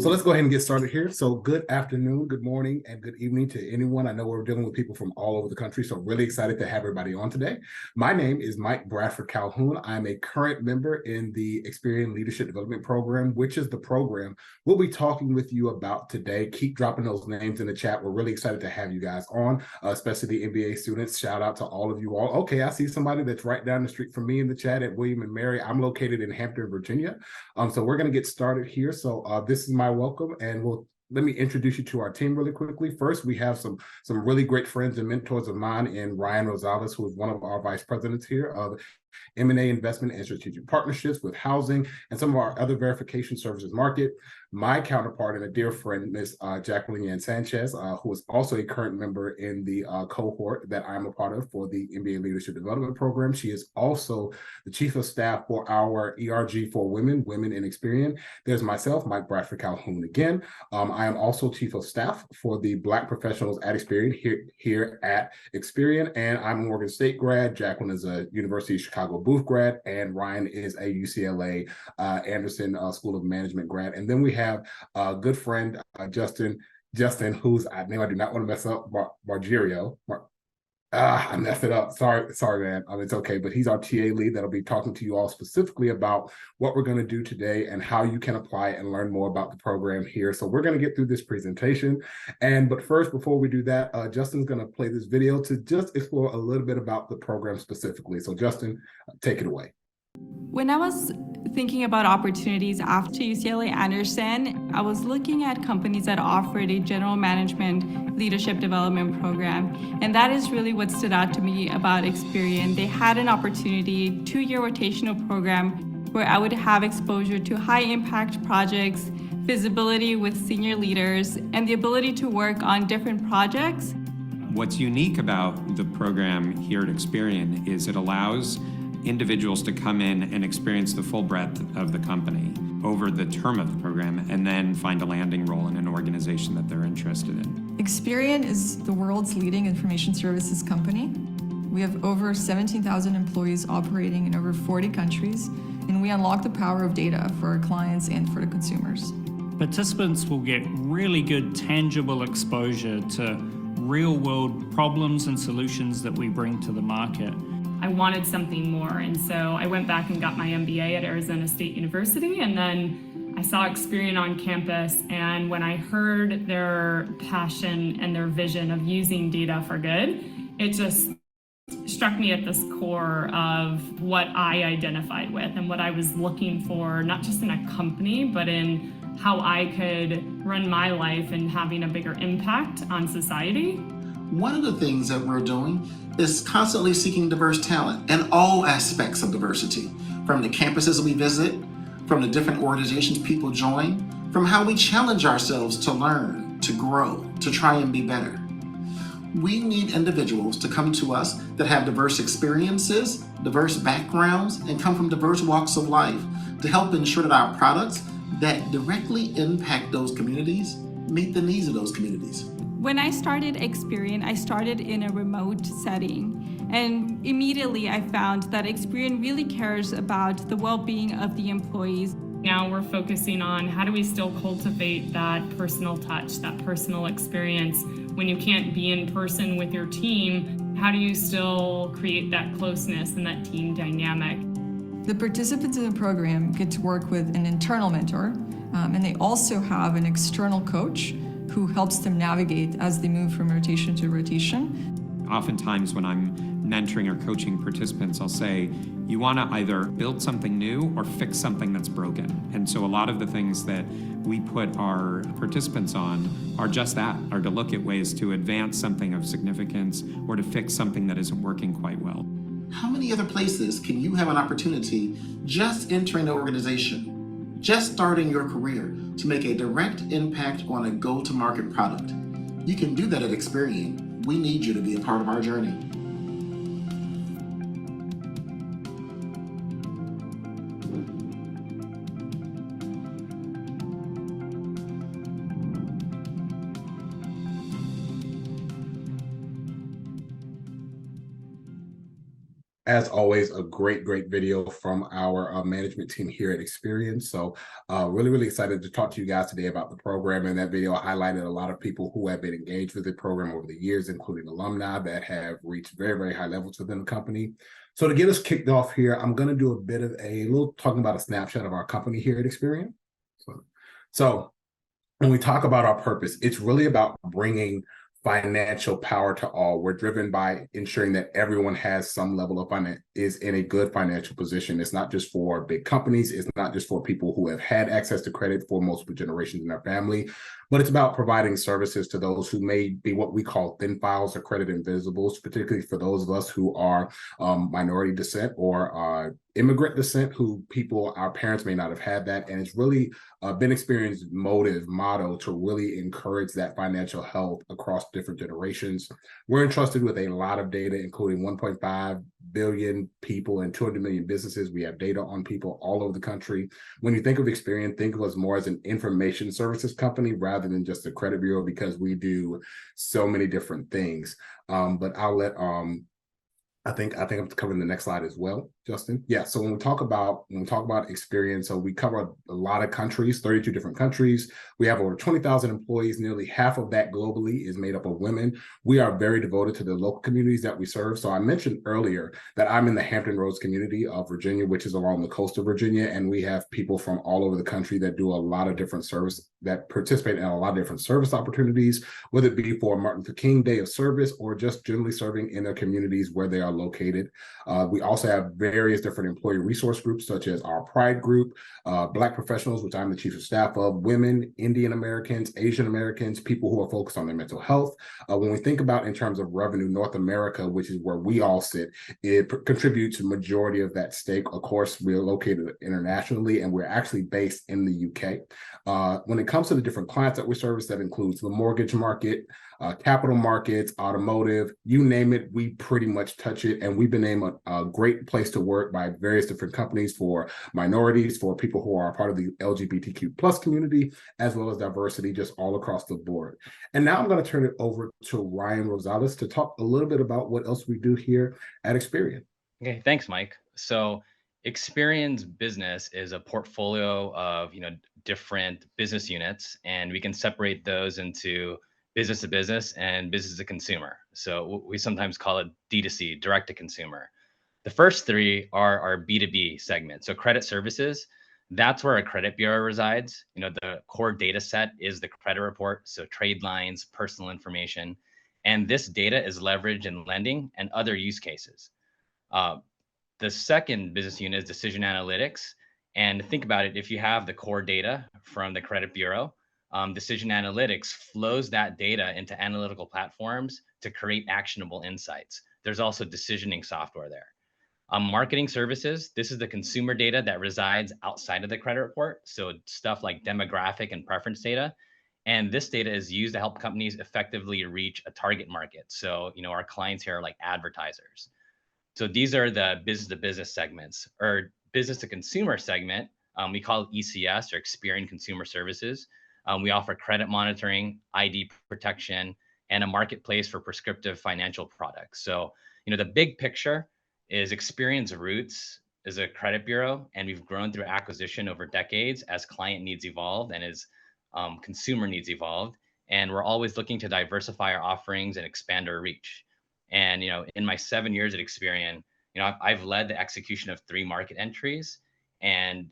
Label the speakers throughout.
Speaker 1: So let's go ahead and get started here. So good afternoon, good morning, and good evening to anyone. I know we're dealing with people from all over the country, so really excited to have everybody on today. My name is Mike Bradford Calhoun. I'm a current member in the Experian Leadership Development Program, which is the program we'll be talking with you about today. Keep dropping those names in the chat. We're really excited to have you guys on, especially the MBA students. Shout out to all of you all. Okay, I see somebody that's right down the street from me in the chat at William and Mary. I'm located in Hampton, Virginia. So we're going to get started here. So this is my welcome, and let me introduce you to our team really quickly. First, we have some really great friends and mentors of mine in Ryan Rosales, who is one of our vice presidents here of M&A investment and strategic partnerships with housing and some of our other verification services market. My counterpart and a dear friend, Ms. Jacqueline Yan Sanchez, who is also a current member in the cohort that I'm a part of for the MBA Leadership Development Program. She is also the Chief of Staff for our ERG for Women in Experian. There's myself, Mike Bradford Calhoun again. I am also Chief of Staff for the Black Professionals at Experian here at Experian, and I'm a Morgan State grad. Jacqueline is a University of Chicago Booth grad, and Ryan is a UCLA Anderson School of Management grad. And then we have a good friend, Justin, whose name I do not want to mess up, Margerio. I messed it up. Sorry, man. It's okay, but he's our TA lead that'll be talking to you all specifically about what we're going to do today and how you can apply and learn more about the program here. So we're going to get through this presentation. But first, before we do that, Justin's going to play this video to just explore a little bit about the program specifically. So Justin, take it away.
Speaker 2: When I was thinking about opportunities after UCLA Anderson, I was looking at companies that offered a general management leadership development program. And that is really what stood out to me about Experian. They had an opportunity, 2-year rotational program, where I would have exposure to high impact projects, visibility with senior leaders, and the ability to work on different projects.
Speaker 3: What's unique about the program here at Experian is it allows individuals to come in and experience the full breadth of the company over the term of the program and then find a landing role in an organization that they're interested in.
Speaker 4: Experian is the world's leading information services company. We have over 17,000 employees operating in over 40 countries, and we unlock the power of data for our clients and for the consumers.
Speaker 5: Participants will get really good tangible exposure to real-world problems and solutions that we bring to the market.
Speaker 6: I wanted something more, and so I went back and got my MBA at Arizona State University, and then I saw Experian on campus, and when I heard their passion and their vision of using data for good, it just struck me at this core of what I identified with and what I was looking for, not just in a company, but in how I could run my life and having a bigger impact on society.
Speaker 7: One of the things that we're doing is constantly seeking diverse talent in all aspects of diversity, from the campuses we visit, from the different organizations people join, from how we challenge ourselves to learn, to grow, to try and be better. We need individuals to come to us that have diverse experiences, diverse backgrounds, and come from diverse walks of life to help ensure that our products that directly impact those communities meet the needs of those communities.
Speaker 2: When I started Experian, I started in a remote setting, and immediately I found that Experian really cares about the well-being of the employees.
Speaker 6: Now we're focusing on how do we still cultivate that personal touch, that personal experience. When you can't be in person with your team, how do you still create that closeness and that team dynamic?
Speaker 4: The participants in the program get to work with an internal mentor, and they also have an external coach who helps them navigate as they move from rotation to rotation.
Speaker 3: Oftentimes when I'm mentoring or coaching participants, I'll say, you want to either build something new or fix something that's broken. And so a lot of the things that we put our participants on are just that, are to look at ways to advance something of significance or to fix something that isn't working quite well.
Speaker 7: How many other places can you have an opportunity just entering the organization, just starting your career to make a direct impact on a go-to-market product? You can do that at Experian. We need you to be a part of our journey.
Speaker 1: As always, a great video from our management team here at Experian. So really excited to talk to you guys today about the program. And that video highlighted a lot of people who have been engaged with the program over the years, including alumni that have reached very high levels within the company. So to get us kicked off here, I'm going to do a bit of a little talking about a snapshot of our company here at Experian. So when we talk about our purpose, it's really about bringing financial power to all. We're driven by ensuring that everyone has some level of is in a good financial position. It's not just for big companies. It's not just for people who have had access to credit for multiple generations in their family, but it's about providing services to those who may be what we call thin files or credit invisibles, particularly for those of us who are minority descent or immigrant descent, our parents may not have had that. And it's really been Experian's motto to really encourage that financial health across different generations. We're entrusted with a lot of data, including 1.5 billion people and 200 million businesses. We have data on people all over the country. When you think of Experian, think of us more as an information services company rather than just a credit bureau, because we do so many different things. But I'll let I think I'm covering the next slide as well, Justin. Yeah. So when we talk about Experian, so we cover a lot of countries, 32 different countries. We have over 20,000 employees. Nearly half of that globally is made up of women. We are very devoted to the local communities that we serve. So I mentioned earlier that I'm in the Hampton Roads community of Virginia, which is along the coast of Virginia, and we have people from all over the country that do a lot of different that participate in a lot of different service opportunities, whether it be for Martin Luther King Day of Service or just generally serving in their communities where they are located. We also have various different employee resource groups, such as our Pride Group, Black professionals, which I'm the chief of staff of, women, Indian Americans, Asian Americans, people who are focused on their mental health. When we think about in terms of revenue, North America, which is where we all sit, it contributes a majority of that stake. Of course, we're located internationally, and we're actually based in the UK. When it comes to the different clients that we service, that includes the mortgage market, capital markets, automotive, you name it, we pretty much touch it. And we've been named a great place to work by various different companies for minorities, for people who are a part of the LGBTQ plus community, as well as diversity just all across the board. And now I'm going to turn it over to Ryan Rosales to talk a little bit about what else we do here at Experian.
Speaker 8: Okay, thanks, Mike. So Experian's business is a portfolio of different business units, and we can separate those into business to business and business to consumer. So we sometimes call it D2C, direct to consumer. The first three are our B2B segment. So credit services, that's where a credit bureau resides. The core data set is the credit report, so trade lines, personal information, and this data is leveraged in lending and other use cases. The second business unit is decision analytics. And think about it, if you have the core data from the credit bureau, decision analytics flows that data into analytical platforms to create actionable insights. There's also decisioning software there. Marketing services, this is the consumer data that resides outside of the credit report. So stuff like demographic and preference data. And this data is used to help companies effectively reach a target market. So, our clients here are like advertisers. So these are the business to business segments. Or business to consumer segment, we call it ECS, or Experian Consumer Services. We offer credit monitoring, ID protection, and a marketplace for prescriptive financial products. So, the big picture is Experian's roots as a credit bureau, and we've grown through acquisition over decades as client needs evolved and as consumer needs evolved. And we're always looking to diversify our offerings and expand our reach. And, in my 7 years at Experian, I've led the execution of 3 market entries, and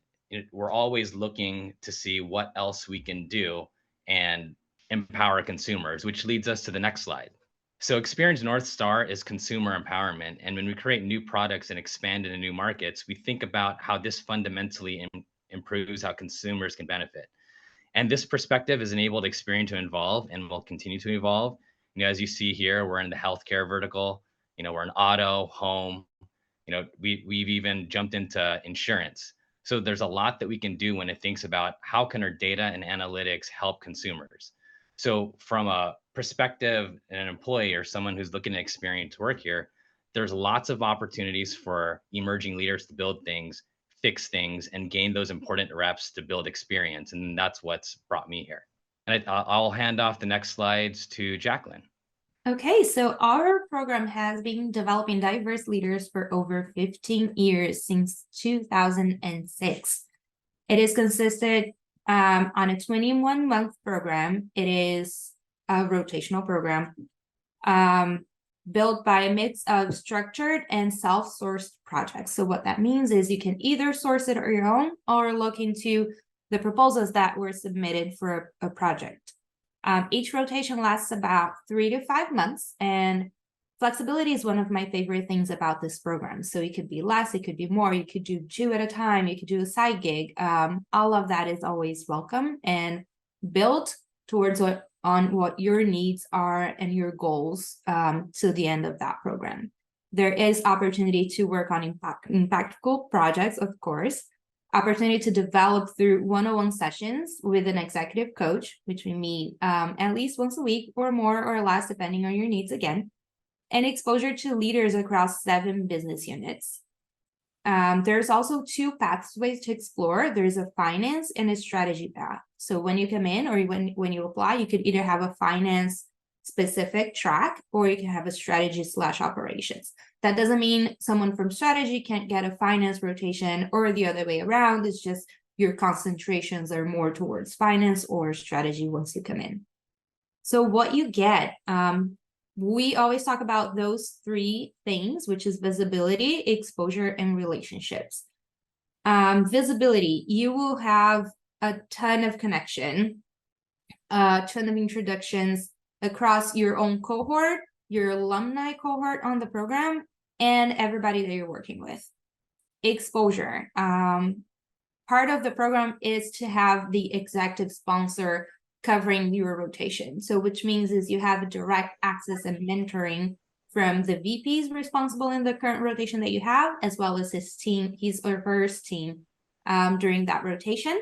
Speaker 8: we're always looking to see what else we can do and empower consumers, which leads us to the next slide. So Experian's North Star is consumer empowerment. And when we create new products and expand into new markets, we think about how this fundamentally improves how consumers can benefit. And this perspective has enabled Experian to evolve and will continue to evolve. As you see here, we're in the healthcare vertical, we're in auto, home, we've even jumped into insurance. So there's a lot that we can do when it thinks about how can our data and analytics help consumers. So from a perspective, an employee or someone who's looking at Experian to work here, there's lots of opportunities for emerging leaders to build things, fix things, and gain those important reps to build experience. And that's what's brought me here. And I'll hand off the next slides to Jacqueline.
Speaker 9: Okay, so our program has been developing diverse leaders for over 15 years, since 2006. It is consisted on a 21-month program. It is a rotational program built by a mix of structured and self-sourced projects. So what that means is you can either source it on your own or look into the proposals that were submitted for a project. Each rotation lasts about 3 to 5 months, and flexibility is one of my favorite things about this program. So it could be less, it could be more, you could do 2 at a time, you could do a side gig. All of that is always welcome and built towards what your needs are and your goals to the end of that program. There is opportunity to work on impactful projects, of course, opportunity to develop through one-on-one sessions with an executive coach, which we meet at least once a week or more or less, depending on your needs again, and exposure to leaders across 7 business units. There's also 2 pathways to explore. There's a finance and a strategy path. So when you come in or when you apply, you could either have a finance specific track or you can have a strategy/operations. That doesn't mean someone from strategy can't get a finance rotation or the other way around. It's just your concentrations are more towards finance or strategy once you come in. So what you get, we always talk about those 3 things, which is visibility, exposure, and relationships. Visibility, you will have a ton of connection, a ton of introductions across your own cohort, your alumni cohort on the program, and everybody that you're working with. Exposure, part of the program is to have the executive sponsor covering your rotation. So which means is you have direct access and mentoring from the VPs responsible in the current rotation that you have, as well as his team, his or her team during that rotation.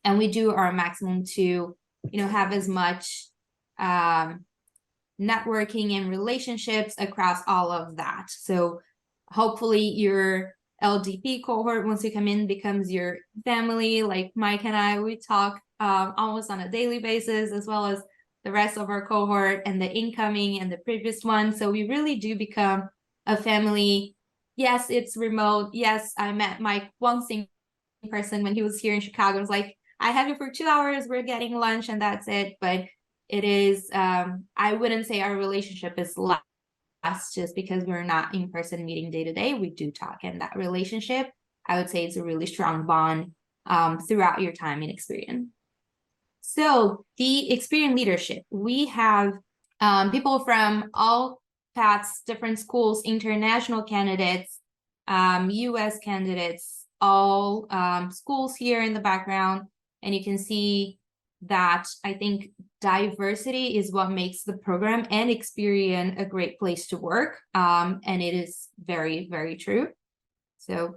Speaker 9: And we do our maximum to, have as much networking and relationships across all of that. So hopefully your LDP cohort, once you come in, becomes your family. Like Mike and I, we talk almost on a daily basis, as well as the rest of our cohort and the incoming and the previous one. So we really do become a family. Yes, it's remote. Yes, I met Mike once in person when he was here in Chicago. It was like, I have you for 2 hours, we're getting lunch and that's it. But it is, I wouldn't say our relationship is less just because we're not in person meeting day to day. We do talk, and that relationship, I would say, it's a really strong bond throughout your time in Experian. So the Experian leadership, we have people from all paths, different schools, international candidates, US candidates, all schools here in the background. And you can see that I think diversity is what makes the program and Experian a great place to work. And it is very, very true. So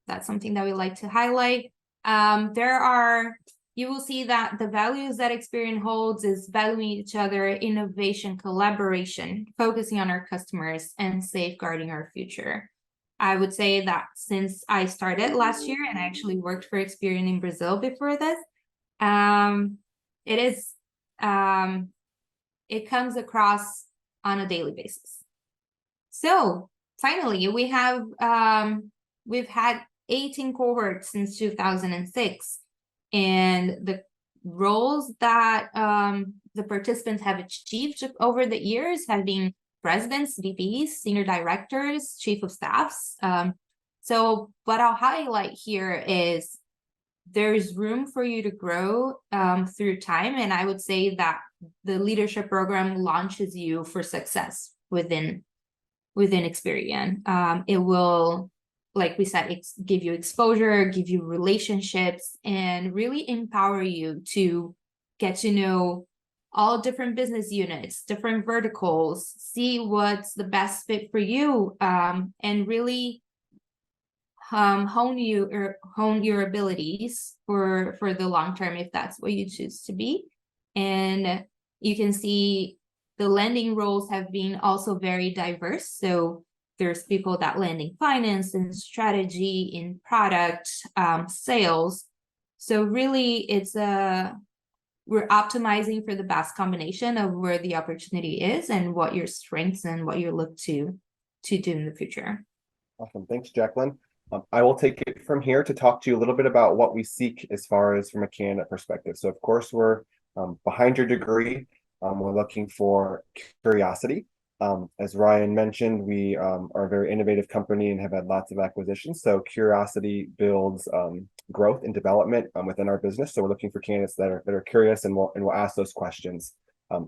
Speaker 9: that's something that we like to highlight. You will see that the values that Experian holds is valuing each other, innovation, collaboration, focusing on our customers, and safeguarding our future. I would say that since I started last year, and I actually worked for Experian in Brazil before this, it comes across on a daily basis. So finally, we've had 18 cohorts since 2006, and the roles that the participants have achieved over the years have been presidents, VPs, senior directors, chief of staffs. So what I'll highlight here is there's room for you to grow through time. And I would say that the leadership program launches you for success within Experian. It will, like we said, give you exposure, give you relationships, and really empower you to get to know all different business units, different verticals, see what's the best fit for you, and really hone your abilities for the long term, if that's what you choose to be. And you can see the lending roles have been also very diverse. So there's people that land in finance and strategy, in product, sales. So really it's we're optimizing for the best combination of where the opportunity is and what your strengths and what you look to do in the future.
Speaker 10: Awesome. Thanks, Jacqueline. I will take it from here to talk to you a little bit about what we seek as far as from a candidate perspective. So of course, we're behind your degree. We're looking for curiosity. As Ryan mentioned, we are a very innovative company and have had lots of acquisitions. So curiosity builds growth and development within our business. So we're looking for candidates that are curious and will ask those questions.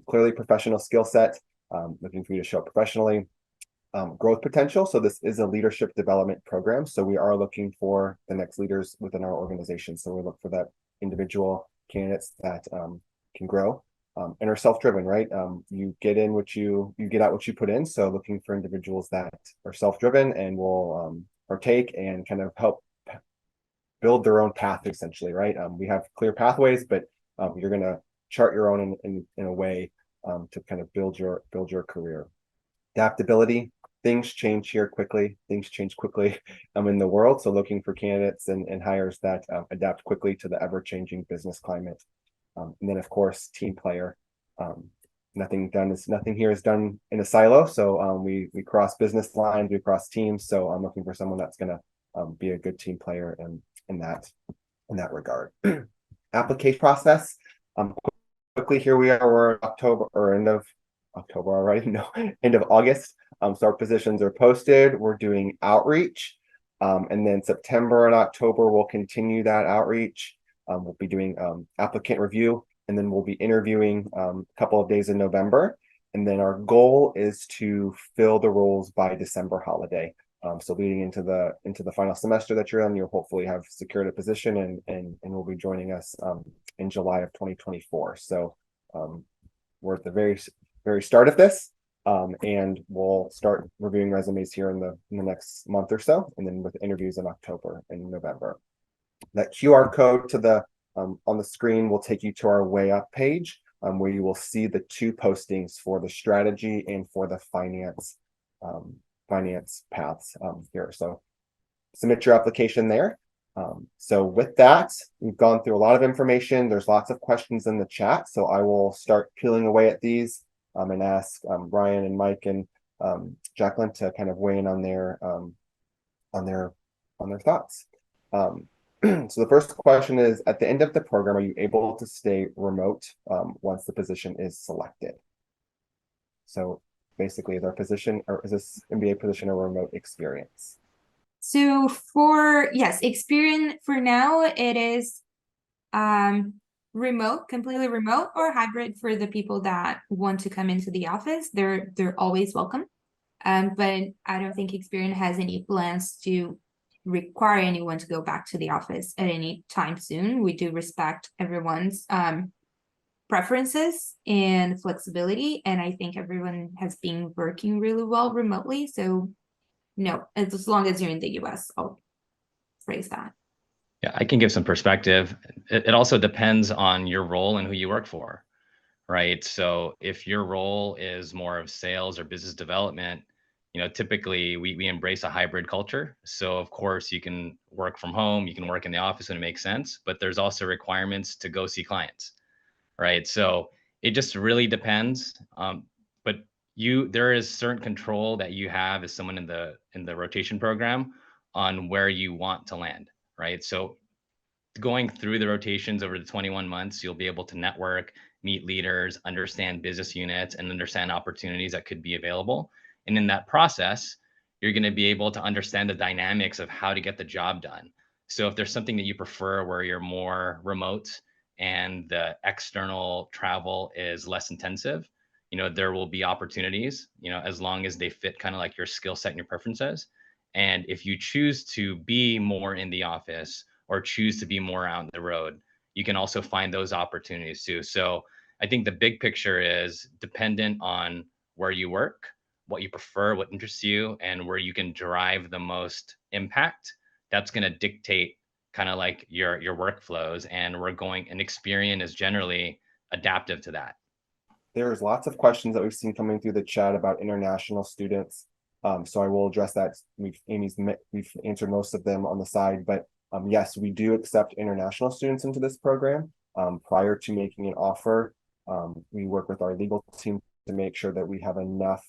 Speaker 10: Clearly professional skill set, looking for you to show up professionally. Growth potential. So this is a leadership development program. So we are looking for the next leaders within our organization. So we look for that individual candidates that can grow and are self-driven, right? You get in what you get out what you put in. So looking for individuals that are self-driven and will partake and kind of help build their own path essentially, right? We have clear pathways, but you're going to chart your own in a way to kind of build your career. Adaptability. Things change here quickly. Things change quickly in the world. So looking for candidates and hires that adapt quickly to the ever-changing business climate. And then of course, team player. Nothing here is done in a silo. So we cross business lines, we cross teams. So I'm looking for someone that's going to be a good team player in that regard. Application process. Quickly, here we're October or end of October already, no, end of August. So our positions are posted. We're doing outreach. And then September and October, we'll continue that outreach. We'll be doing applicant review, and then we'll be interviewing a couple of days in November. And then our goal is to fill the roles by December holiday. So leading into the final semester that you're in, you'll hopefully have secured a position and will be joining us in July of 2024. So we're at the very start of this, and we'll start reviewing resumes here in the next month or so, and then with interviews in October and November. That QR code to the on the screen will take you to our Way Up page, where you will see the two postings for the strategy and for the finance paths here. So submit your application there. So with that, we've gone through a lot of information. There's lots of questions in the chat, so I will start peeling away at these and ask Ryan and Mike and Jacqueline to kind of weigh in on their thoughts. So the first question is, at the end of the program, are you able to stay remote once the position is selected? So basically, is our position, or is this MBA position a remote experience?
Speaker 9: So yes, Experian for now, it is remote, completely remote, or hybrid for the people that want to come into the office. They're always welcome. But I don't think Experian has any plans to require anyone to go back to the office at any time soon. We do respect everyone's preferences and flexibility, and I think everyone has been working really well remotely. So no, as long as you're in the US, I'll phrase that.
Speaker 8: Yeah, I can give some perspective. It also depends on your role and who you work for, right? So if your role is more of sales or business development, typically we embrace a hybrid culture. So of course you can work from home, you can work in the office when it makes sense, but there's also requirements to go see clients, right? So it just really depends. But there is certain control that you have as someone in the rotation program on where you want to land, right? So going through the rotations over the 21 months, you'll be able to network, meet leaders, understand business units, and understand opportunities that could be available. And in that process, you're going to be able to understand the dynamics of how to get the job done. So if there's something that you prefer where you're more remote and the external travel is less intensive, there will be opportunities, as long as they fit kind of like your skill set and your preferences. And if you choose to be more in the office or choose to be more out on the road, you can also find those opportunities too. So I think the big picture is dependent on where you work, what you prefer, what interests you, and where you can drive the most impact. That's going to dictate kind of like your workflows, and Experian is generally adaptive to that.
Speaker 10: There's lots of questions that we've seen coming through the chat about international students. So I will address that. We've answered most of them on the side, but yes, we do accept international students into this program. prior to making an offer. We work with our legal team to make sure that we have enough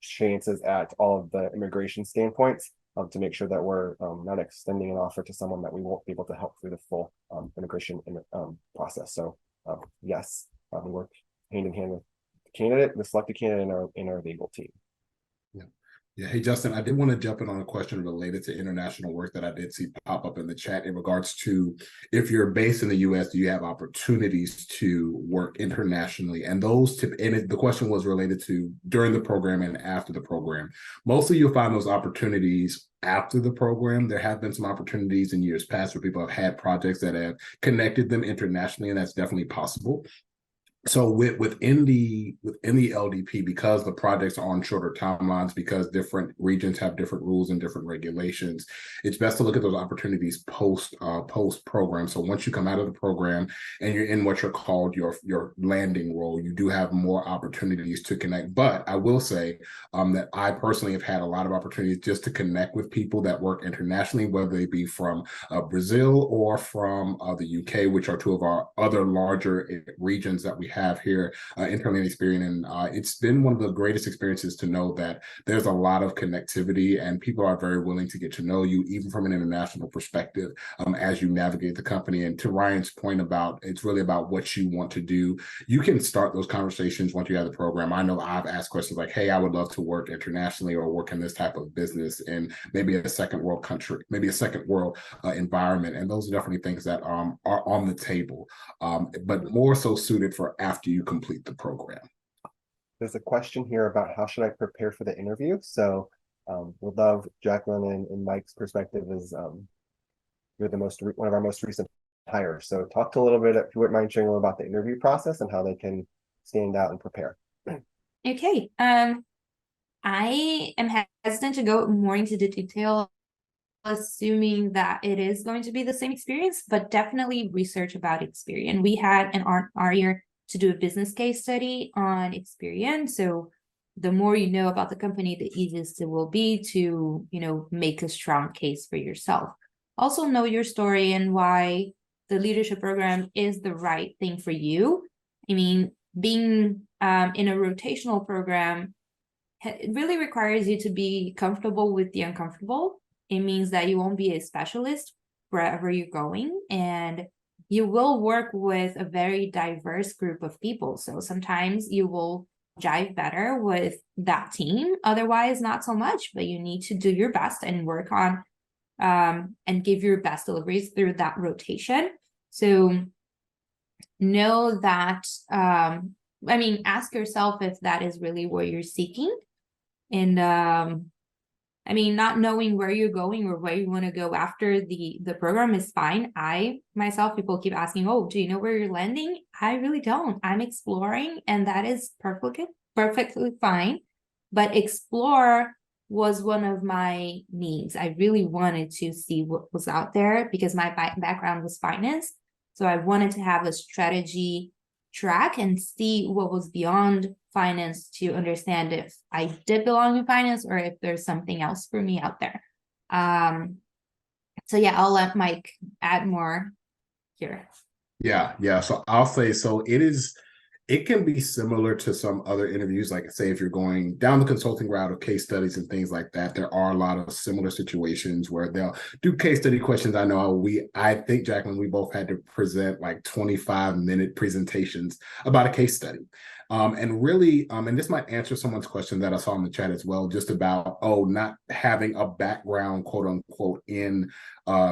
Speaker 10: chances at all of the immigration standpoints to make sure that we're not extending an offer to someone that we won't be able to help through the full immigration process. So yes, we work hand in hand with the candidate, the selected candidate, in our legal team.
Speaker 1: Yeah. Yeah. Hey, Justin, I did want to jump in on a question related to international work that I did see pop up in the chat in regards to if you're based in the US, do you have opportunities to work internationally? And the question was related to during the program and after the program. Mostly you'll find those opportunities after the program. There have been some opportunities in years past where people have had projects that have connected them internationally, and that's definitely possible. So within the LDP, because the projects are on shorter timelines, because different regions have different rules and different regulations, it's best to look at those opportunities post program. So once you come out of the program and you're in what you're called your landing role, you do have more opportunities to connect. But I will say that I personally have had a lot of opportunities just to connect with people that work internationally, whether they be from Brazil or from the UK, which are two of our other larger regions that we have here internally in Experian. And it's been one of the greatest experiences to know that there's a lot of connectivity and people are very willing to get to know you, even from an international perspective, as you navigate the company. And to Ryan's point about it's really about what you want to do, you can start those conversations once you have the program. I know I've asked questions like, hey, I would love to work internationally or work in this type of business in maybe a second world country, maybe a second world environment. And those are definitely things that are on the table, but more so suited for after you complete the program.
Speaker 10: There's a question here about how should I prepare for the interview. So we'd love Jacqueline and Mike's perspective is you're one of our most recent hires. So talk a little bit, if you wouldn't mind sharing a little about the interview process and how they can stand out and prepare.
Speaker 9: Okay. I am hesitant to go more into the detail, assuming that it is going to be the same experience, but definitely research about Experian. We had our year to do a business case study on Experian. So the more you know about the company, the easiest it will be to, make a strong case for yourself. Also know your story and why the leadership program is the right thing for you. I mean, being in a rotational program, it really requires you to be comfortable with the uncomfortable. It means that you won't be a specialist wherever you're going, and you will work with a very diverse group of people. So sometimes you will jive better with that team, otherwise not so much, but you need to do your best and work on and give your best deliveries through that rotation. So know that, ask yourself if that is really what you're seeking. And not knowing where you're going or where you want to go after the program is fine. People keep asking, oh, do you know where you're landing? I really don't. I'm exploring, and that is perfectly fine. But explore was one of my needs. I really wanted to see what was out there because my background was finance. So I wanted to have a strategy track and see what was beyond finance to understand if I did belong in finance or if there's something else for me out there. So yeah, I'll let Mike add more here.
Speaker 1: Yeah. So I'll say, it can be similar to some other interviews, like say if you're going down the consulting route of case studies and things like that. There are a lot of similar situations where they'll do case study questions. I think, Jacqueline, we both had to present like 25-minute presentations about a case study. And really, and this might answer someone's question that I saw in the chat as well, just about, not having a background, quote unquote, in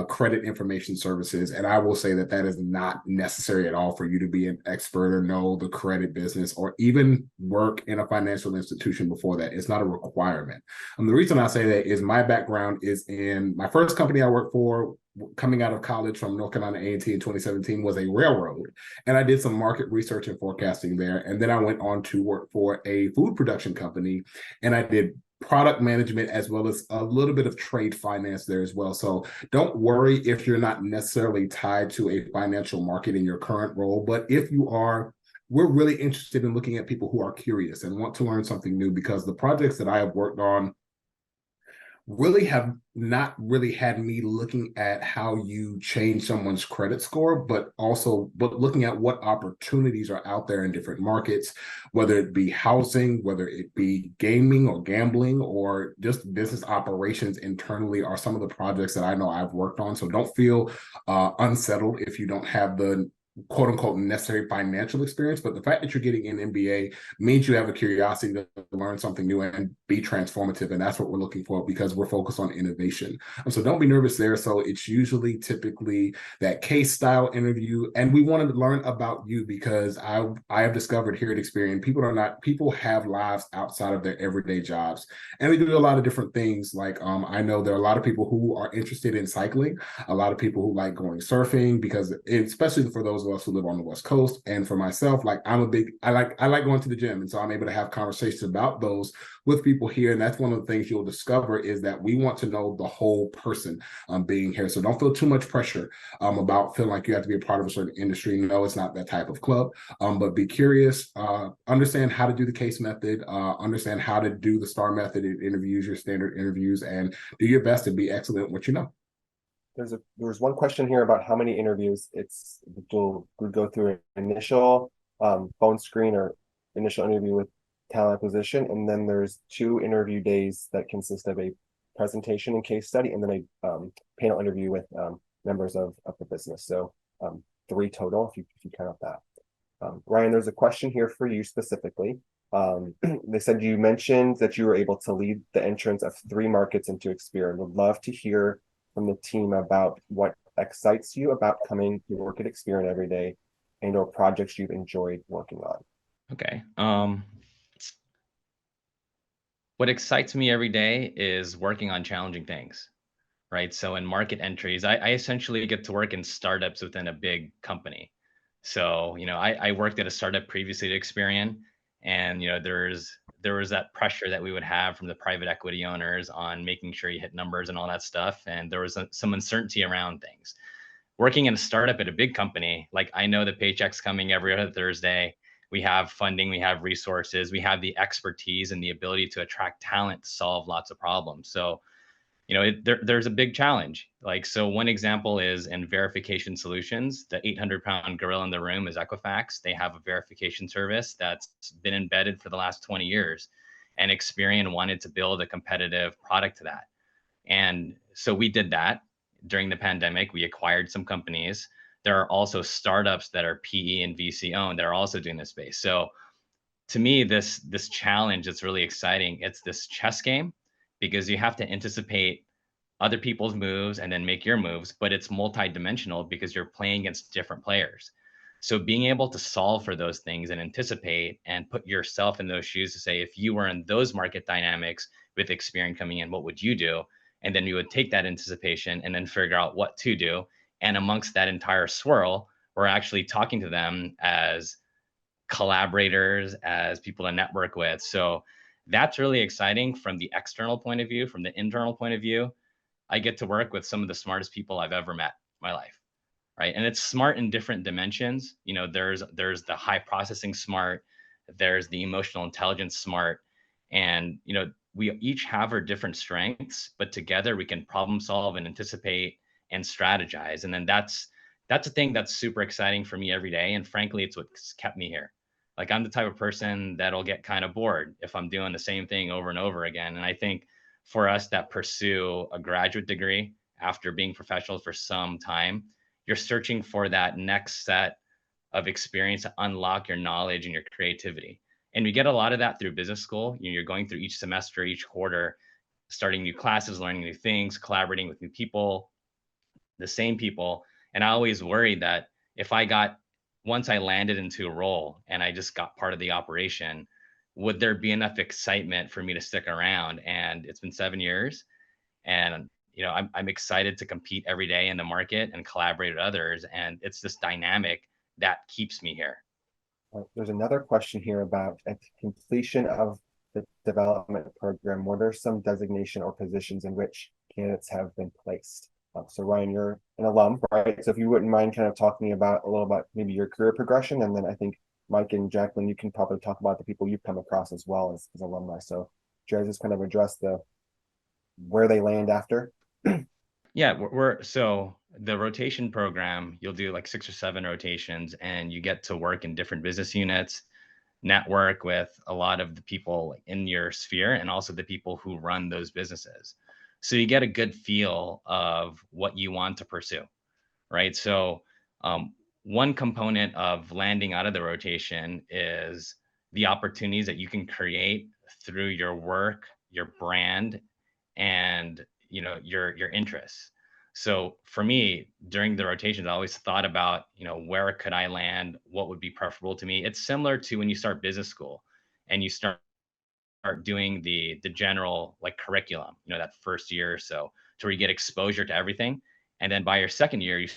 Speaker 1: credit information services. And I will say that is not necessary at all for you to be an expert or know the credit business or even work in a financial institution before that. It's not a requirement. The reason I say that is my background is in my first company I worked for, coming out of college from North Carolina A&T in 2017, was a railroad. And I did some market research and forecasting there. And then I went on to work for a food production company, and I did product management as well as a little bit of trade finance there as well. So don't worry if you're not necessarily tied to a financial market in your current role, but if you are, we're really interested in looking at people who are curious and want to learn something new, because the projects that I have worked on really have not really had me looking at how you change someone's credit score, but looking at what opportunities are out there in different markets, whether it be housing, whether it be gaming or gambling, or just business operations internally are some of the projects that I know I've worked on. So don't feel unsettled if you don't have the quote unquote necessary financial experience, but the fact that you're getting an MBA means you have a curiosity to learn something new and be transformative. And that's what we're looking for, because we're focused on innovation. So don't be nervous there. So it's usually typically that case style interview. And we wanted to learn about you, because I have discovered here at Experian, people have lives outside of their everyday jobs. And we do a lot of different things. Like I know there are a lot of people who are interested in cycling, a lot of people who like going surfing, because especially for those of us who live on the West Coast. And for myself, like I like going to the gym. And so I'm able to have conversations about those with people here. And that's one of the things you'll discover, is that we want to know the whole person being here. So don't feel too much pressure about feeling like you have to be a part of a certain industry. No, it's not that type of club. But be curious, understand how to do the case method, understand how to do the STAR method in interviews, your standard interviews, and do your best to be excellent at what you know.
Speaker 10: There's one question here about how many interviews. We'll go through an initial phone screen or initial interview with talent acquisition, and then there's 2 interview days that consist of a presentation and case study, and then a panel interview with members of the business. So 3 total if you count that. Ryan, there's a question here for you specifically. They said you mentioned that you were able to lead the entrance of 3 markets into Experian. Would love to hear from the team about what excites you about coming to work at Experian every day, and or projects you've enjoyed working on.
Speaker 8: Okay. What excites me every day is working on challenging things, right? So in market entries, I essentially get to work in startups within a big company. So, I worked at a startup previously at Experian, and, there was that pressure that we would have from the private equity owners on making sure you hit numbers and all that stuff. And there was some uncertainty around things. Working in a startup at a big company, like I know the paycheck's coming every other Thursday. We have funding, we have resources, we have the expertise and the ability to attract talent to solve lots of problems. So, there's a big challenge. Like, so one example is in verification solutions. The 800-pound gorilla in the room is Equifax. They have a verification service that's been embedded for the last 20 years. And Experian wanted to build a competitive product to that. And so we did that during the pandemic. We acquired some companies. There are also startups that are PE and VC owned that are also doing this space. So to me, this challenge is really exciting. It's this chess game, because you have to anticipate other people's moves and then make your moves, but it's multi-dimensional because you're playing against different players. So being able to solve for those things and anticipate and put yourself in those shoes to say, if you were in those market dynamics with Experian coming in, what would you do? And then you would take that anticipation and then figure out what to do. And amongst that entire swirl, we're actually talking to them as collaborators, as people to network with. So that's really exciting from the external point of view. From the internal point of view, I get to work with some of the smartest people I've ever met in my life, right? And it's smart in different dimensions. There's the high processing smart, there's the emotional intelligence smart, and we each have our different strengths, but together we can problem solve and anticipate and strategize. And then that's a thing that's super exciting for me every day. And frankly, it's what's kept me here. Like, I'm the type of person that'll get kind of bored if I'm doing the same thing over and over again. And I think for us that pursue a graduate degree after being professionals for some time, you're searching for that next set of experience to unlock your knowledge and your creativity. And we get a lot of that through business school. You're going through each semester, each quarter, starting new classes, learning new things, collaborating with new people, the same people. And I always worried that once I landed into a role and I just got part of the operation, would there be enough excitement for me to stick around? And it's been 7 years, and I'm excited to compete every day in the market and collaborate with others. And it's this dynamic that keeps me here.
Speaker 10: There's another question here about at the completion of the development program, what are some designation or positions in which candidates have been placed? So Ryan, you're an alum, right? So if you wouldn't mind kind of talking about a little about maybe your career progression, and then I think Mike and Jacqueline, you can probably talk about the people you've come across as well as alumni. So do you guys just kind of address the where they land after?
Speaker 8: Yeah, so the rotation program, you'll do like 6 or 7 rotations, and you get to work in different business units, network with a lot of the people in your sphere and also the people who run those businesses. So you get a good feel of what you want to pursue, right? So one component of landing out of the rotation is the opportunities that you can create through your work, your brand, and your interests. So for me, during the rotations, I always thought about, where could I land? What would be preferable to me? It's similar to when you start business school and you start doing the general like curriculum, that first year or so, to where you get exposure to everything. And then by your second year, you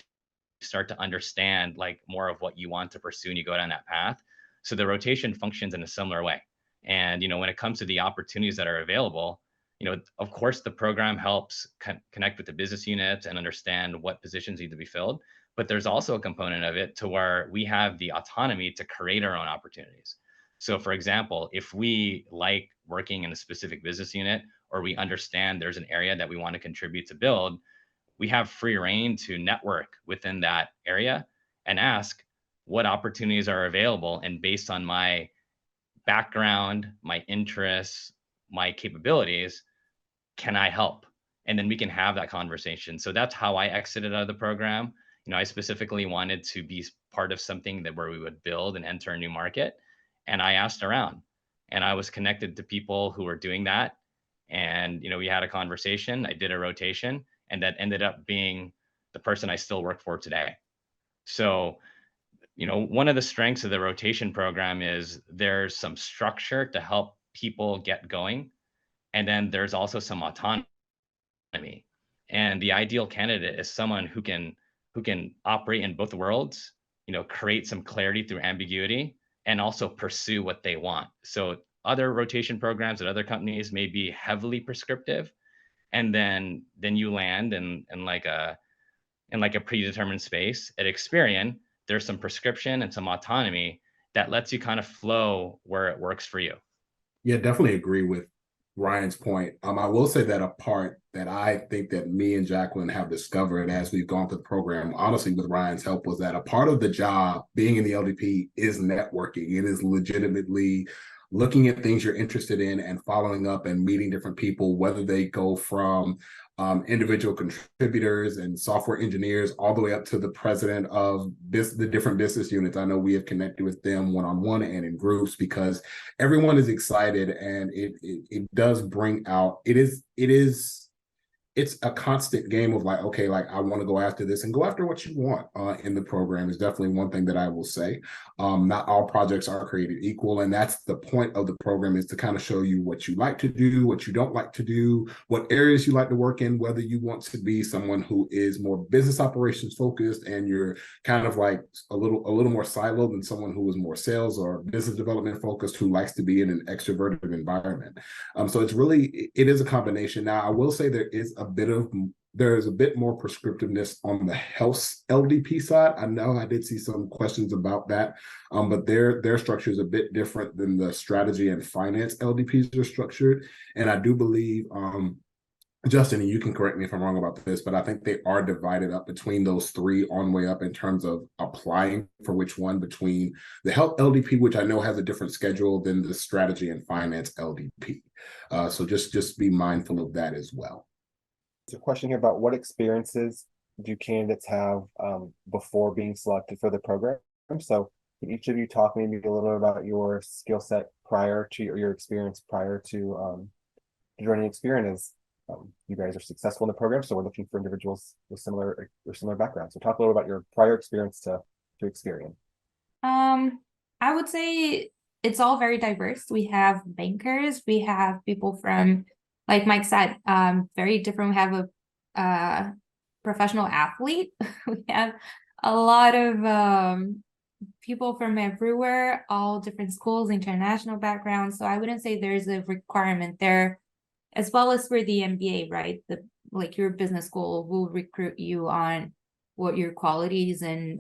Speaker 8: start to understand like more of what you want to pursue and you go down that path. So the rotation functions in a similar way. And when it comes to the opportunities that are available, of course the program helps connect with the business units and understand what positions need to be filled, but there's also a component of it to where we have the autonomy to create our own opportunities. So for example, if we like working in a specific business unit, or we understand there's an area that we want to contribute to build, we have free reign to network within that area and ask what opportunities are available. And based on my background, my interests, my capabilities, can I help? And then we can have that conversation. So that's how I exited out of the program. I specifically wanted to be part of something where we would build and enter a new market. And I asked around, and I was connected to people who were doing that. And, we had a conversation, I did a rotation, and that ended up being the person I still work for today. So, one of the strengths of the rotation program is there's some structure to help people get going. And then there's also some autonomy. And the ideal candidate is someone who can operate in both worlds, create some clarity through ambiguity, and also pursue what they want. So other rotation programs at other companies may be heavily prescriptive, and then you land in like a predetermined space. At Experian, there's some prescription and some autonomy that lets you kind of flow where it works for you.
Speaker 1: Yeah, definitely agree with Ryan's point. I will say that a part that I think that me and Jacqueline have discovered as we've gone through the program, honestly, with Ryan's help, was that a part of the job being in the LDP is networking. It is legitimately looking at things you're interested in and following up and meeting different people, whether they go from individual contributors and software engineers all the way up to the president of the different business units. I know we have connected with them one-on-one and in groups because everyone is excited, and it does bring out, it's a constant game of like, okay, like I want to go after this, and go after what you want in the program is definitely one thing that I will say. Not all projects are created equal, and that's the point of the program, is to kind of show you what you like to do, what you don't like to do, what areas you like to work in, whether you want to be someone who is more business operations focused and you're kind of like a little more siloed than someone who is more sales or business development focused who likes to be in an extroverted environment. So it is a combination. Now, I will say there's a bit more prescriptiveness on the health LDP side. I know I did see some questions about that, but their structure is a bit different than the strategy and finance LDPs are structured. And I do believe, Justin, and you can correct me if I'm wrong about this, but I think they are divided up between those three on way up in terms of applying for which one, between the health LDP, which I know has a different schedule than the strategy and finance LDP. So just be mindful of that as well.
Speaker 10: There's a question here about what experiences do candidates have before being selected for the program. So can each of you talk maybe a little bit about your skill set prior to your experience prior to joining Experian, as you guys are successful in the program, so we're looking for individuals with similar backgrounds. So talk a little about your prior experience to Experian.
Speaker 9: I would say it's all very diverse. We have bankers, we have people from, like Mike said, very different. We have a professional athlete. We have a lot of people from everywhere, all different schools, international backgrounds. So I wouldn't say there's a requirement there, as well as for the MBA, right? Like your business school will recruit you on what your qualities and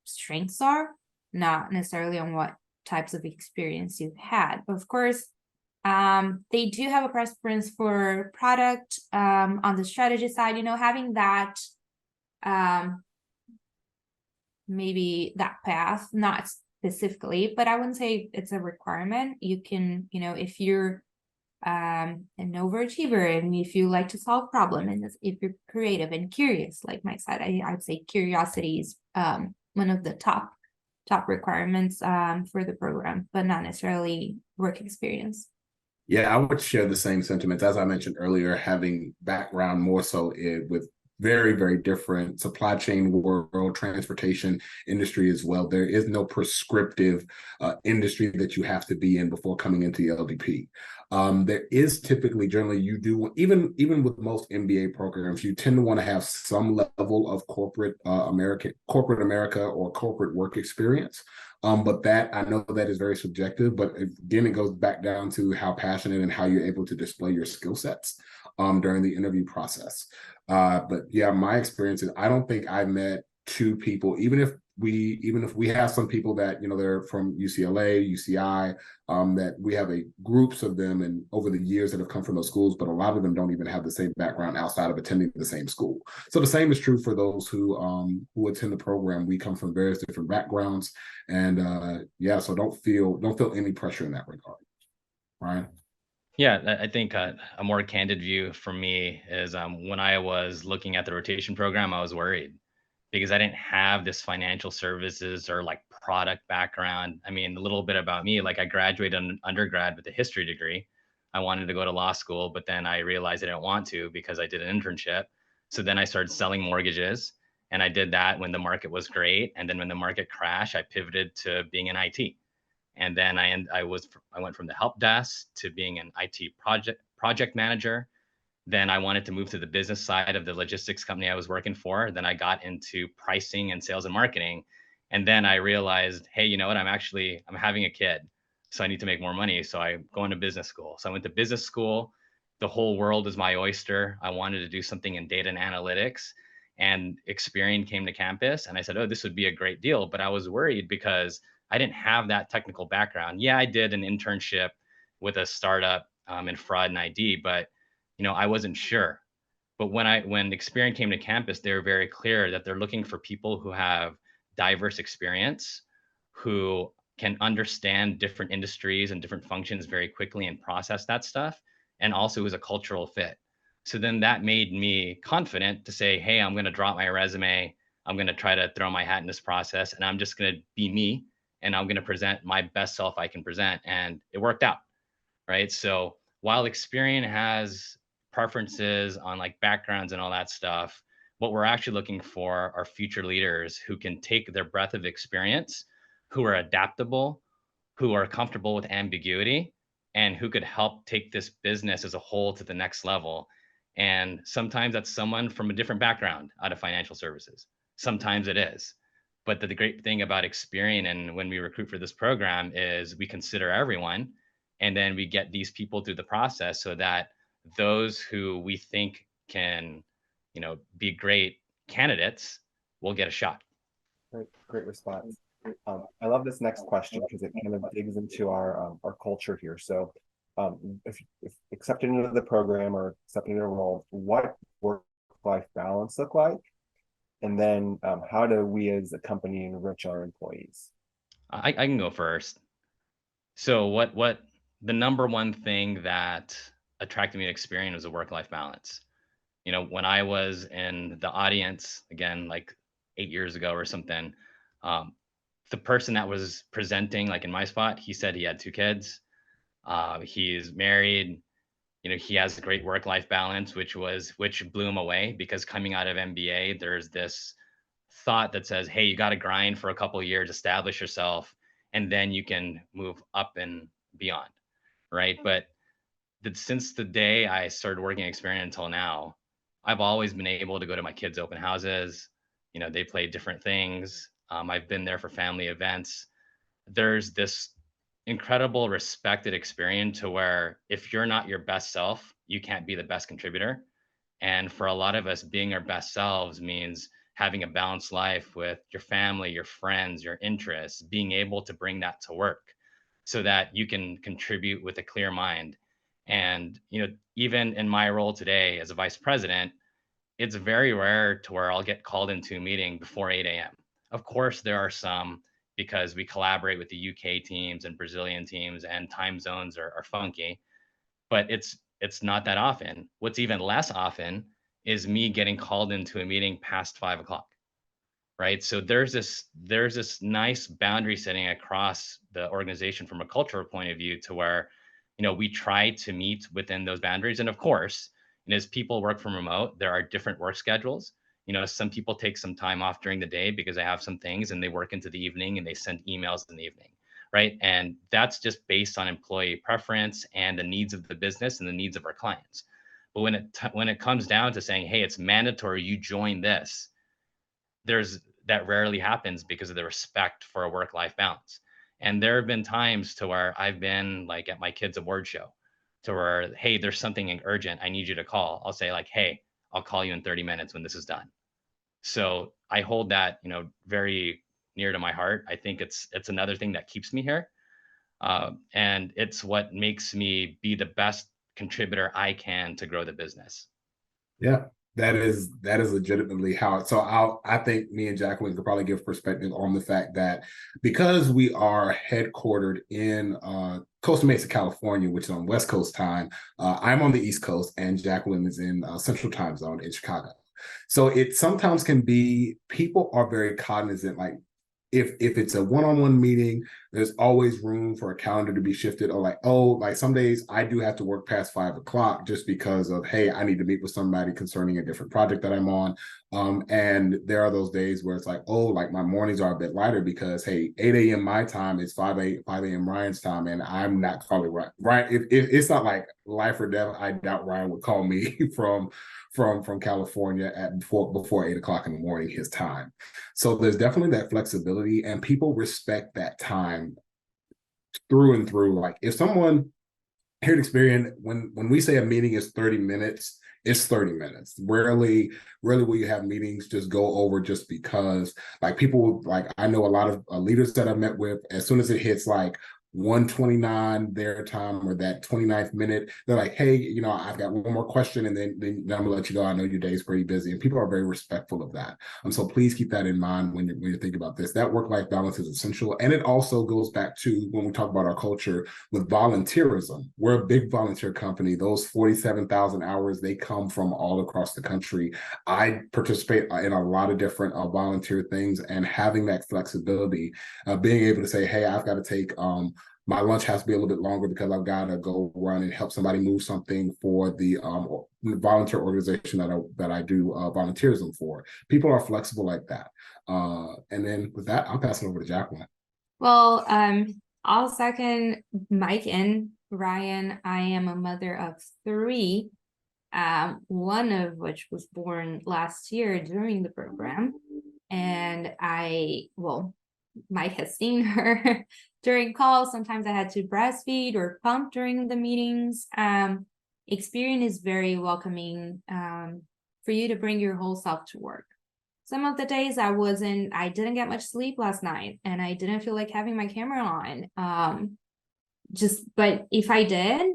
Speaker 9: strengths are, not necessarily on what types of experience you've had. Of course, They do have a preference for product on the strategy side, having that maybe that path, not specifically, but I wouldn't say it's a requirement. You can, if you're an overachiever and if you like to solve problems and if you're creative and curious, like my side, I'd say curiosity is one of the top requirements for the program, but not necessarily work experience.
Speaker 1: Yeah, I would share the same sentiments. As I mentioned earlier, having background more so with very, very different supply chain world, transportation industry as well. There is no prescriptive industry that you have to be in before coming into the LDP. There is typically, generally, you do, even with most MBA programs, you tend to want to have some level of corporate America or corporate work experience. But that, I know that is very subjective, but again, it goes back down to how passionate and how you're able to display your skill sets during the interview process. But yeah, my experience is I don't think I met two people, even if we have some people that, they're from UCLA, UCI, that we have groups of them and over the years that have come from those schools, but a lot of them don't even have the same background outside of attending the same school. So the same is true for those who attend the program. We come from various different backgrounds, and yeah, so don't feel any pressure in that regard. Ryan?
Speaker 8: Yeah, I think a more candid view from me is when I was looking at the rotation program, I was worried because I didn't have this financial services or like product background. I mean, a little bit about me, like I graduated undergrad with a history degree. I wanted to go to law school, but then I realized I didn't want to because I did an internship. So then I started selling mortgages, and I did that when the market was great. And then when the market crashed, I pivoted to being in IT. And then I went from the help desk to being an IT project manager. Then I wanted to move to the business side of the logistics company I was working for. Then I got into pricing and sales and marketing. And then I realized, hey, you know what? I'm having a kid, so I need to make more money. So I go into business school. So I went to business school. The whole world is my oyster. I wanted to do something in data and analytics. And Experian came to campus, and I said, oh, this would be a great deal. But I was worried because I didn't have that technical background. Yeah, I did an internship with a startup in fraud and ID, but I wasn't sure. But when Experian came to campus, they were very clear that they're looking for people who have diverse experience, who can understand different industries and different functions very quickly and process that stuff, and also is a cultural fit. So then that made me confident to say, hey, I'm going to drop my resume. I'm going to try to throw my hat in this process, and I'm just going to be me, and I'm going to present my best self I can present. And it worked out, right? So while Experian has preferences on like backgrounds and all that stuff, what we're actually looking for are future leaders who can take their breadth of experience, who are adaptable, who are comfortable with ambiguity, and who could help take this business as a whole to the next level. And sometimes that's someone from a different background out of financial services. Sometimes it is. But the great thing about Experian and when we recruit for this program is we consider everyone, and then we get these people through the process so that those who we think can, be great candidates will get a shot.
Speaker 10: Great response. I love this next question because it kind of digs into our culture here. So, if accepted into the program or accepted into a role, what work-life balance look like? And then, how do we as a company enrich our employees?
Speaker 8: I can go first. So what the number one thing that attracted me to Experian was a work-life balance. When I was in the audience, again, like 8 years ago or something, the person that was presenting, like in my spot, he said he had 2 kids. He's married. He has a great work-life balance, which blew him away because coming out of MBA, there's this thought that says, hey, you got to grind for a couple of years, establish yourself, and then you can move up and beyond, right? But since the day I started working at Experian until now, I've always been able to go to my kids' open houses. They play different things. I've been there for family events. There's this incredible respected Experian to where if you're not your best self, you can't be the best contributor. And for a lot of us, being our best selves means having a balanced life with your family, your friends, your interests, being able to bring that to work. so that you can contribute with a clear mind. And, even in my role today as a vice president, it's very rare to where I'll get called into a meeting before 8 a.m. Of course, there are some, because we collaborate with the UK teams and Brazilian teams, and time zones are funky, but it's not that often. What's even less often is me getting called into a meeting past 5 o'clock, right? So there's this nice boundary setting across the organization from a cultural point of view, to where we try to meet within those boundaries. And of course, as people work from remote, there are different work schedules. Some people take some time off during the day because they have some things, and they work into the evening and they send emails in the evening, right? And that's just based on employee preference and the needs of the business and the needs of our clients. But when it comes down to saying, hey, it's mandatory you join this, that rarely happens because of the respect for a work-life balance. And there have been times to where I've been like at my kids' award show, to where, hey, there's something urgent, I need you to call. I'll say like, hey, I'll call you in 30 minutes when this is done. So I hold that, very near to my heart. I think it's another thing that keeps me here. And it's what makes me be the best contributor I can to grow the business.
Speaker 1: Yeah, that is legitimately how it. So I think me and Jacqueline could probably give perspective on the fact that because we are headquartered in Costa Mesa, California, which is on West Coast time, I'm on the East Coast and Jacqueline is in Central Time Zone in Chicago. So it sometimes can be, people are very cognizant, like if it's a one-on-one meeting, there's always room for a calendar to be shifted, or like some days I do have to work past 5 o'clock just because of, hey, I need to meet with somebody concerning a different project that I'm on. And there are those days where it's like, oh, like my mornings are a bit lighter because, hey, 8 a.m. my time is 5 a.m. Ryan's time, and I'm not calling Ryan. If it's not like life or death, I doubt Ryan would call me from California at before 8 o'clock in the morning his time. So there's definitely that flexibility, and people respect that time through and through. Like if someone here at Experian, when we say a meeting is 30 minutes, it's 30 minutes. Rarely will you have meetings just go over just because. Like people, like I know a lot of leaders that I've met with, as soon as it hits like 1:29 their time, or that 29th minute, they're like, hey, I've got one more question, and then I'm gonna let you go. I know your day's pretty busy, and people are very respectful of that. So please keep that in mind when you're thinking about this. That work-life balance is essential, and it also goes back to when we talk about our culture with volunteerism. We're a big volunteer company. Those 47,000 hours, they come from all across the country. I participate in a lot of different volunteer things, and having that flexibility, being able to say, hey, I've got to take my lunch has to be a little bit longer because I've got to go run and help somebody move something for the volunteer organization that I do volunteerism for. People are flexible like that. And then with that, I'll pass it over to Jacqueline.
Speaker 9: Well, I'll second Mike and Ryan. I am a mother of 3, one of which was born last year during the program. And Mike has seen her during calls. Sometimes I had to breastfeed or pump during the meetings. Experian is very welcoming for you to bring your whole self to work. Some of the days I didn't get much sleep last night, and I didn't feel like having my camera on. But if I did,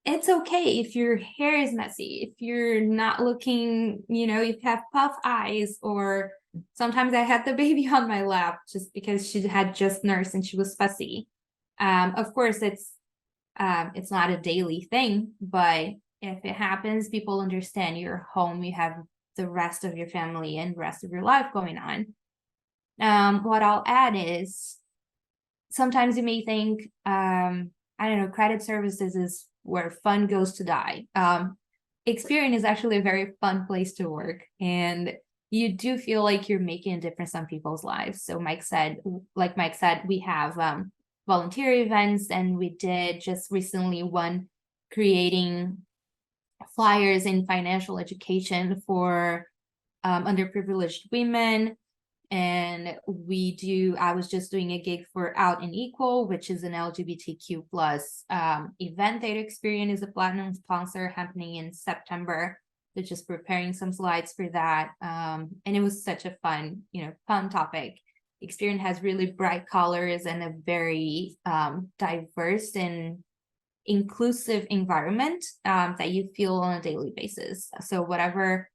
Speaker 9: it's okay. If your hair is messy, if you're not looking, if you have puff eyes, or sometimes I had the baby on my lap just because she had just nursed and she was fussy. Of course, it's not a daily thing, but if it happens, people understand you're home, you have the rest of your family and rest of your life going on. What I'll add is sometimes you may think, I don't know, credit services is where fun goes to die. Experian is actually a very fun place to work, and you do feel like you're making a difference on people's lives. So Mike said, we have volunteer events, and we did just recently one creating flyers in financial education for underprivileged women. And I was just doing a gig for Out and Equal, which is an LGBTQ plus event that Experian is a platinum sponsor, happening in September. So just preparing some slides for that. And it was such a fun topic. Experian has really bright colors and a very diverse and inclusive environment that you feel on a daily basis. So whatever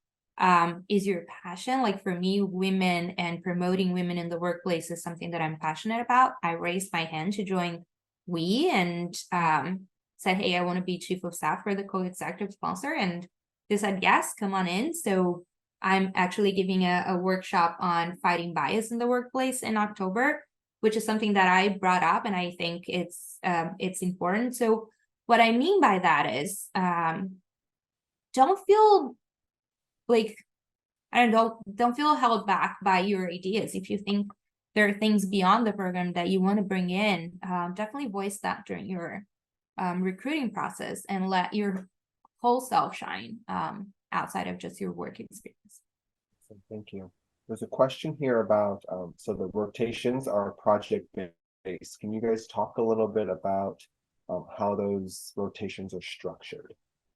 Speaker 9: is your passion, like for me, women and promoting women in the workplace is something that I'm passionate about. I raised my hand to join WE and said, hey, I want to be chief of staff for the co-executive sponsor, and they said, yes, come on in. So I'm actually giving a workshop on fighting bias in the workplace in October, which is something that I brought up, and I think it's important. So what I mean by that is, don't feel like, I don't feel held back by your ideas. If you think there are things beyond the program that you want to bring in, definitely voice that during your recruiting process and let your whole self shine outside of just your work experience.
Speaker 10: Thank you. There's a question here about, so the rotations are project-based. Can you guys talk a little bit about how those rotations are structured?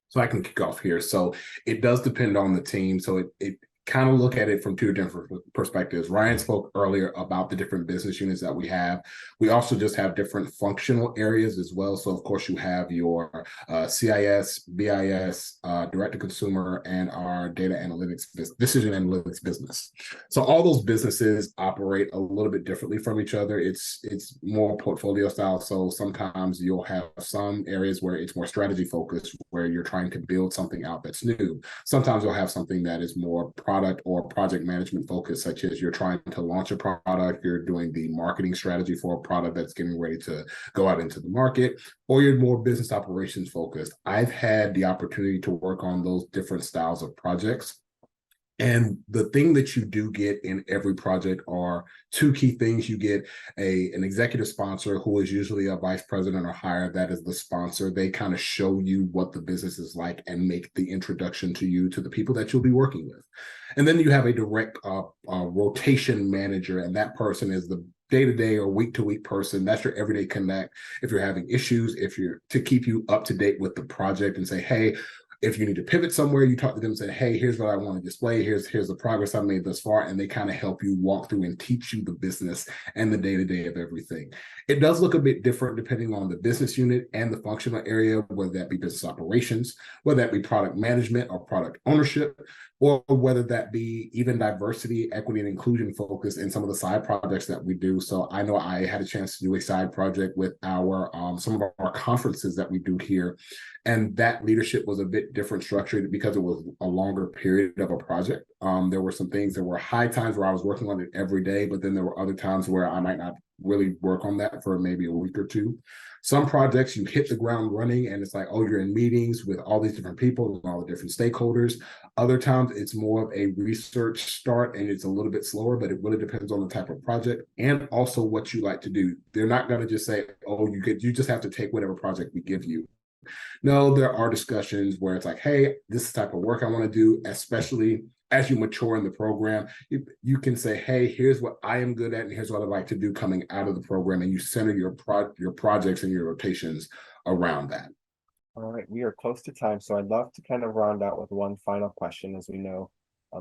Speaker 1: So I can kick off here. So it does depend on the team. So it kind of look at it from two different perspectives. Ryan spoke earlier about the different business units that we have. We also just have different functional areas as well. So of course you have your CIS, BIS, direct-to-consumer, and our data analytics, decision analytics business. So all those businesses operate a little bit differently from each other. It's more portfolio style. So sometimes you'll have some areas where it's more strategy focused, where you're trying to build something out that's new. Sometimes you'll have something that is more product or project management focus, such as you're trying to launch a product, you're doing the marketing strategy for a product that's getting ready to go out into the market, or you're more business operations focused. I've had the opportunity to work on those different styles of projects. And the thing that you do get in every project are two key things. You get an executive sponsor who is usually a vice president or higher. That is the sponsor. They kind of show you what the business is like and make the introduction to you to the people that you'll be working with. And then you have a direct rotation manager, and that person is the day-to-day or week-to-week person. That's your everyday connect. If you're having issues, if you're to keep you up to date with the project and say, hey, if you need to pivot somewhere, you talk to them and say, hey, here's what I want to display. Here's the progress I made thus far. And they kind of help you walk through and teach you the business and the day-to-day of everything. It does look a bit different depending on the business unit and the functional area, whether that be business operations, whether that be product management or product ownership, or whether that be even diversity, equity, and inclusion focus in some of the side projects that we do. So I know I had a chance to do a side project with our some of our conferences that we do here. And that leadership was a bit different structured because it was a longer period of a project. There were some things, there were high times where I was working on it every day, but then there were other times where I might not really work on that for maybe a week or two. Some projects you hit the ground running and it's like, oh, you're in meetings with all these different people and all the different stakeholders. Other times it's more of a research start and it's a little bit slower, but it really depends on the type of project and also what you like to do. They're not going to just say, oh, you just have to take whatever project we give you. No, there are discussions where it's like, hey, this is the type of work I want to do, especially as you mature in the program. You can say, hey, here's what I am good at and here's what I'd like to do coming out of the program, and you center your projects and your rotations around that.
Speaker 10: All right, we are close to time, so I'd love to kind of round out with one final question. As we know,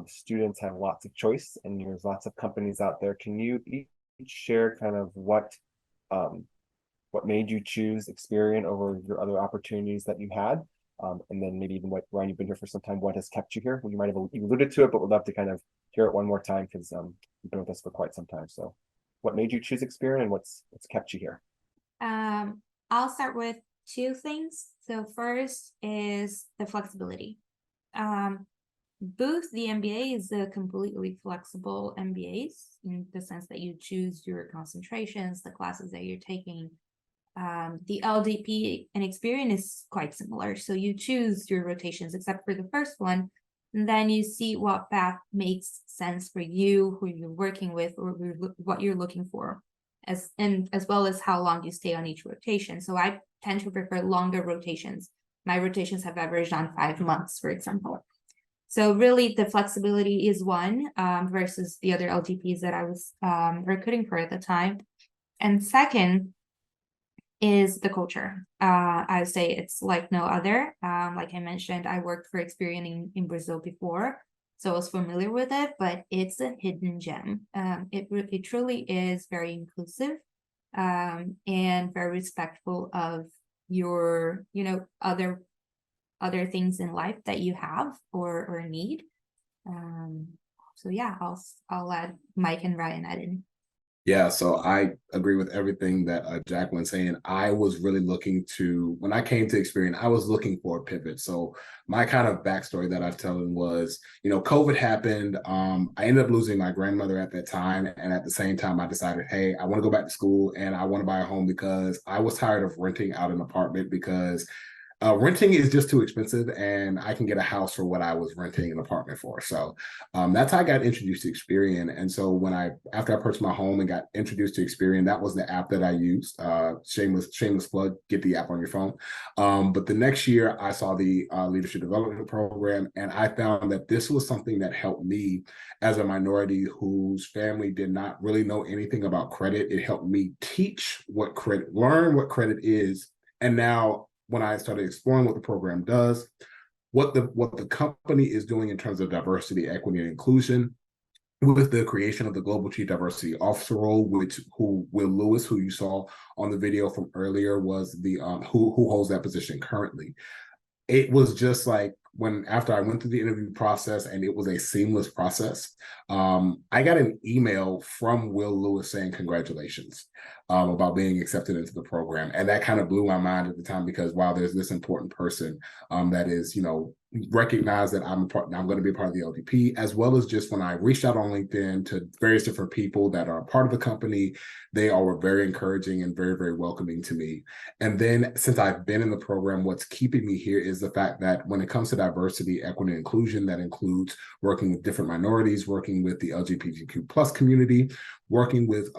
Speaker 10: students have lots of choice and there's lots of companies out there. Can you each share kind of what made you choose Experian over your other opportunities that you had? And then maybe even what, Ryan, you've been here for some time, what has kept you here? Well, you might have alluded to it, but we'd love to kind of hear it one more time because you've been with us for quite some time. So what made you choose Experian and what's kept you here?
Speaker 9: I'll start with two things. So first is the flexibility. Both the MBA is a completely flexible MBAs in the sense that you choose your concentrations, the classes that you're taking. The LDP and Experian is quite similar. So you choose your rotations except for the first one, and then you see what path makes sense for you, who you're working with, or what you're looking for, as well as how long you stay on each rotation. So I tend to prefer longer rotations. My rotations have averaged on 5 months, for example. So really the flexibility is one versus the other LDPs that I was recruiting for at the time. And second is the culture. I would say it's like no other. Like I mentioned, I worked for Experian in Brazil before. So I was familiar with it, but it's a hidden gem. It truly is very inclusive, and very respectful of your, other things in life that you have or need. So yeah, I'll add Mike and Ryan add in.
Speaker 1: Yeah, so I agree with everything that Jacqueline's saying. I was really looking to, when I came to Experian, I was looking for a pivot. So my kind of backstory that I was telling was, COVID happened. I ended up losing my grandmother at that time. And at the same time, I decided, hey, I want to go back to school and I want to buy a home because I was tired of renting out an apartment because renting is just too expensive and I can get a house for what I was renting an apartment for. So that's how I got introduced to Experian. And so after I purchased my home and got introduced to Experian, that was the app that I used. Shameless plug, get the app on your phone. But the next year I saw the leadership development program, and I found that this was something that helped me as a minority whose family did not really know anything about credit. It helped me learn what credit is. And now when I started exploring what the program does, what the company is doing in terms of diversity, equity, and inclusion, with the creation of the Global Chief Diversity Officer role, who Will Lewis, who you saw on the video from earlier, was the who holds that position currently. It was just like after I went through the interview process, and it was a seamless process. I got an email from Will Lewis saying congratulations about being accepted into the program. And that kind of blew my mind at the time because, wow, there's this important person that is, recognize that I'm going to be a part of the LDP, as well as just when I reached out on LinkedIn to various different people that are a part of the company, they all were very encouraging and very, very welcoming to me. And then since I've been in the program, what's keeping me here is the fact that when it comes to diversity, equity, and inclusion, that includes working with different minorities, working with the LGBTQ plus community, working with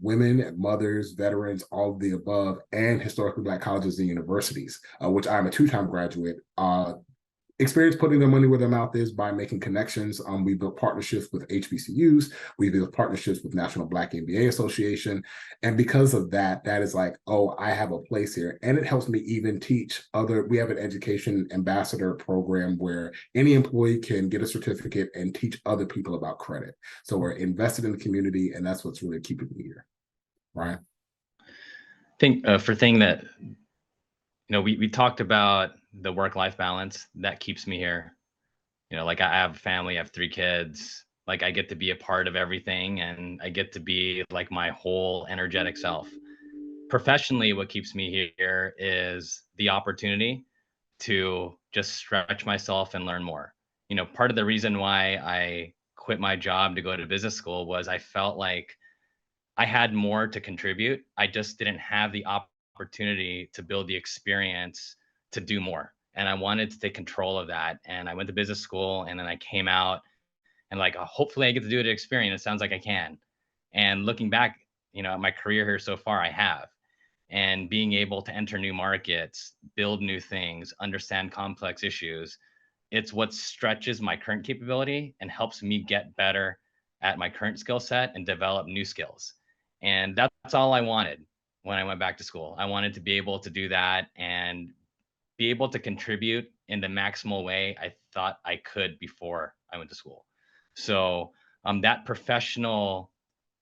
Speaker 1: women, mothers, veterans, all of the above, and historically Black colleges and universities, which I'm a two-time graduate. Experience putting their money where their mouth is by making connections. We built partnerships with HBCUs. We built partnerships with National Black MBA Association. And because of that, that is like, oh, I have a place here. And it helps me even teach we have an education ambassador program where any employee can get a certificate and teach other people about credit. So we're invested in the community, and that's what's really keeping me here. Ryan?
Speaker 8: I think for thing that, we talked about the work-life balance that keeps me here. Like I have a family, I have 3 kids, like I get to be a part of everything and I get to be like my whole energetic self. Professionally, what keeps me here is the opportunity to just stretch myself and learn more. Part of the reason why I quit my job to go to business school was I felt like I had more to contribute. I just didn't have the opportunity to build the experience to do more. And I wanted to take control of that. And I went to business school and then I came out and like, hopefully I get to do it at Experian. It sounds like I can. And looking back, at my career here so far, I have. And being able to enter new markets, build new things, understand complex issues, it's what stretches my current capability and helps me get better at my current skill set and develop new skills. And that's all I wanted when I went back to school. I wanted to be able to do that and be able to contribute in the maximal way I thought I could before I went to school. So that professional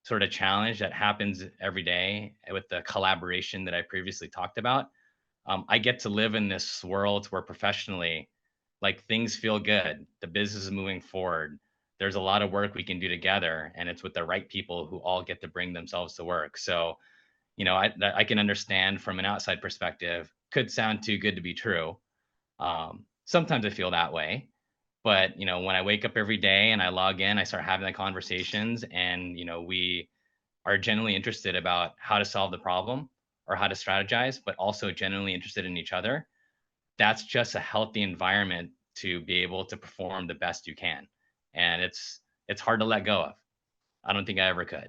Speaker 8: sort of challenge that happens every day with the collaboration that I previously talked about, I get to live in this world where professionally, like things feel good. The business is moving forward. There's a lot of work we can do together, and it's with the right people who all get to bring themselves to work. So, I can understand from an outside perspective, could sound too good to be true. Sometimes I feel that way, but when I wake up every day and I log in, I start having the conversations, and we are genuinely interested about how to solve the problem or how to strategize, but also genuinely interested in each other. That's just a healthy environment to be able to perform the best you can, and it's hard to let go of. I don't think I ever could.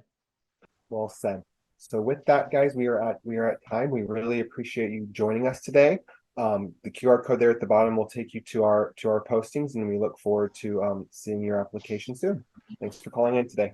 Speaker 10: Well said. So with that, guys, we are at time. We really appreciate you joining us today. The QR code there at the bottom will take you to our postings, and we look forward to seeing your application soon. Thanks for calling in today.